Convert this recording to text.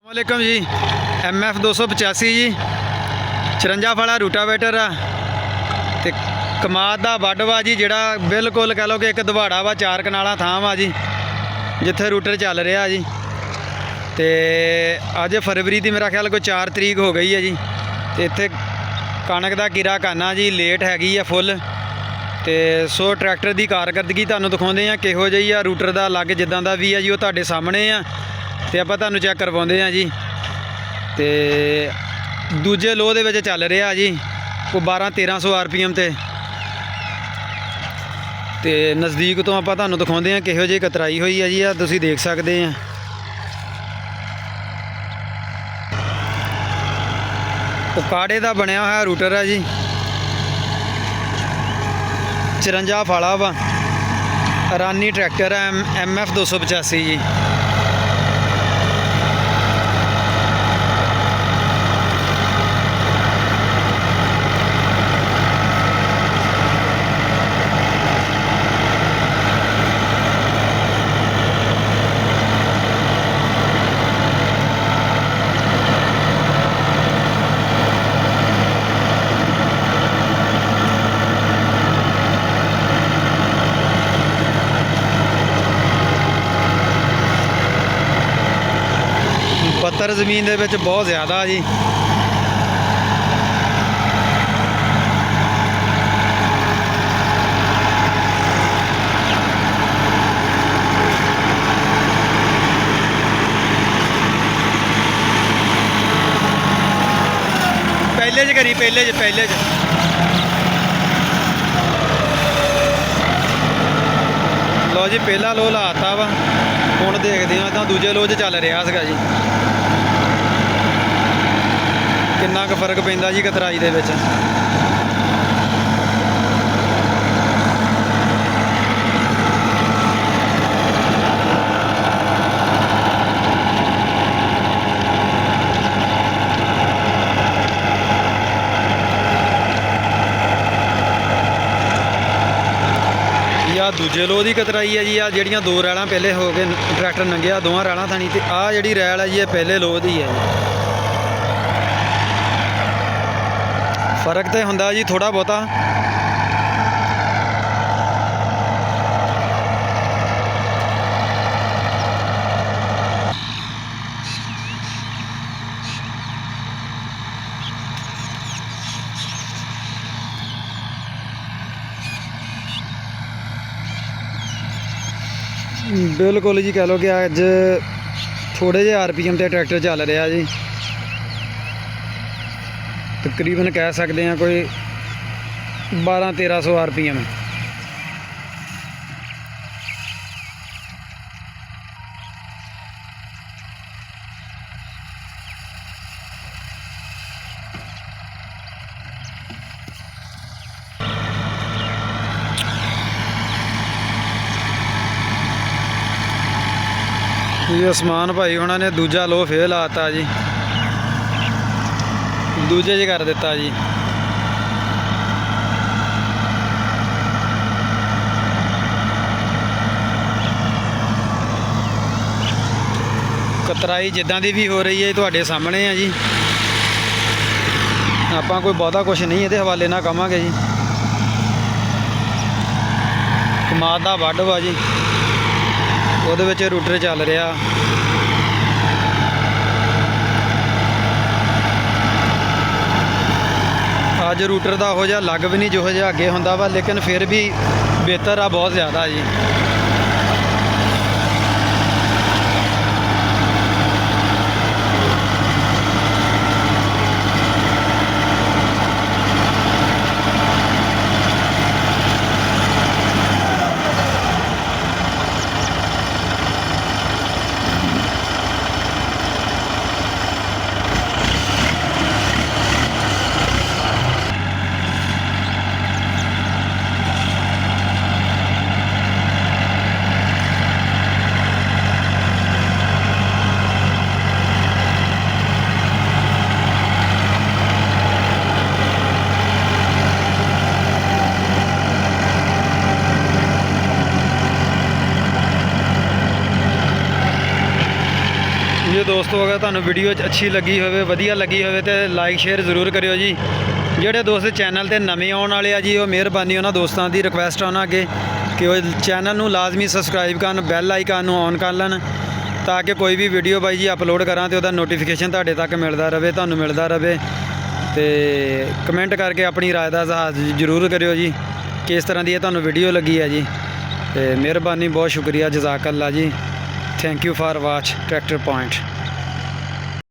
वालेकुम जी। MF 285 जी 54 वाला rotavator आ ते कमाद दा वड वा जी, जिहड़ा बिल्कुल कह लो कि एक दवाड़ा वा, 4 कनाला थां वा जी जिथे रूटर चल रहा जी। तो अज फरवरी की मेरा ख्याल कोई 4 तरीक हो गई है जी। तो इत्थे कणक का कीरा काना जी लेट हैगी है फुल। तो सो ट्रैक्टर की कारकरदगी तुहानूं दिखाउंदे आ किहो जिही आ। रूटर का अलग जिद्दां दा भी है जी, वो तुहाडे सामने आ ते आपां तुहानूं चैक करवाउंदे आ जी। तो दूजे लोह दे विच चल रहा जी, वो 1200-1300 RPM ते नज़दीक तो आपां तुहानूं दिखाउंदे आ किहो जी कतराई हुई है जी। आ तुसीं देख सकदे आ। वो काड़े का बनया हुआ रूटर है जी, 54 फाला वा, रानी ट्रैक्टर है MF 285 जी। पत्थर जमीन दे विच बहुत ज़्यादा जी। पहले च करी पहले च लो जी, पहला लो लाता वा। हुण देखते हैं तो दूजे लो च चल रहा सीगा जी। किन्ना क फर्क पैंदा जी कतराई दे विच। या दूजे लो की कतराई है जी। आ जड़ियाँ दो रैलां पहले हो गए ट्रैक्टर नंगिया दोवां रैलां थानी, ते आ जिहड़ी रैल है जी पहले लो की है जी। फर्क तो हुंदा जी थोड़ा बहुता। बिल्कुल जी, कह लो कि अज थोड़े जे RPM ते ट्रैक्टर चल रहा जी। तकरीबन कह सकते हैं कोई 1200-1300 RPM। ये उस्मान भाई उन्होंने दूजा लो फेल आता जी, दूजे च कर दिता जी। कतराई जिद्दां दी भी हो रही है तुहाडे सामने है जी। आपां कोई बहुता कुछ नहीं ये हवाले ना कहांगे जी। कमाद दा वड वा जी, ਉਹਦੇ ਵਿੱਚ रूटर चल रहा। अज रूटर का हो जा लग भी नहीं जो जिहा अगे होंदा वा, लेकिन फिर भी बेहतर आ बहुत ज़्यादा जी। ਦੋਸਤੋ ਅਗਰ ਤੁਹਾਨੂੰ ਵੀਡੀਓ ਅੱਛੀ ਲੱਗੀ ਹੋਵੇ, ਵਧੀਆ ਲੱਗੀ ਹੋਵੇ ਤੇ ਲਾਈਕ ਸ਼ੇਅਰ ਜ਼ਰੂਰ ਕਰਿਓ ਜੀ। ਜਿਹੜੇ ਦੋਸਤ ਚੈਨਲ ਤੇ ਨਵੇਂ ਆਉਣ ਵਾਲੇ ਆ ਜੀ, ਉਹ ਮਿਹਰਬਾਨੀ ਉਹਨਾਂ ਦੋਸਤਾਂ ਦੀ ਰਿਕੁਐਸਟ ਆ ਉਹਨਾਂ ਅੱਗੇ ਕਿ ਉਹ ਚੈਨਲ ਨੂੰ ਲਾਜ਼ਮੀ ਸਬਸਕ੍ਰਾਈਬ ਕਰਨ, ਬੈਲ ਆਈਕਨ ਨੂੰ ਔਨ ਕਰ ਲੈਣ ਤਾਂ ਕਿ ਕੋਈ ਵੀ ਵੀਡੀਓ ਬਾਈ ਜੀ ਅਪਲੋਡ ਕਰਾਂ ਤੇ ਉਹਦਾ ਨੋਟੀਫਿਕੇਸ਼ਨ ਤੁਹਾਡੇ ਤੱਕ ਮਿਲਦਾ ਰਹੇ, ਤੁਹਾਨੂੰ ਮਿਲਦਾ ਰਹੇ। ਤੇ ਕਮੈਂਟ ਕਰਕੇ ਆਪਣੀ ਰਾਏ ਦਾ ਇਜ਼ਹਾਰ ਜ਼ਰੂਰ ਕਰਿਓ ਜੀ, ਕਿਸ ਤਰ੍ਹਾਂ ਦੀ ਇਹ ਤੁਹਾਨੂੰ ਵੀਡੀਓ ਲੱਗੀ ਹੈ ਜੀ। ਤੇ ਮਿਹਰਬਾਨੀ, ਬਹੁਤ ਸ਼ੁਕਰੀਆ, ਜਜ਼ਾਕ ਅੱਲਾ ਜੀ। Thank you for watch tractor point.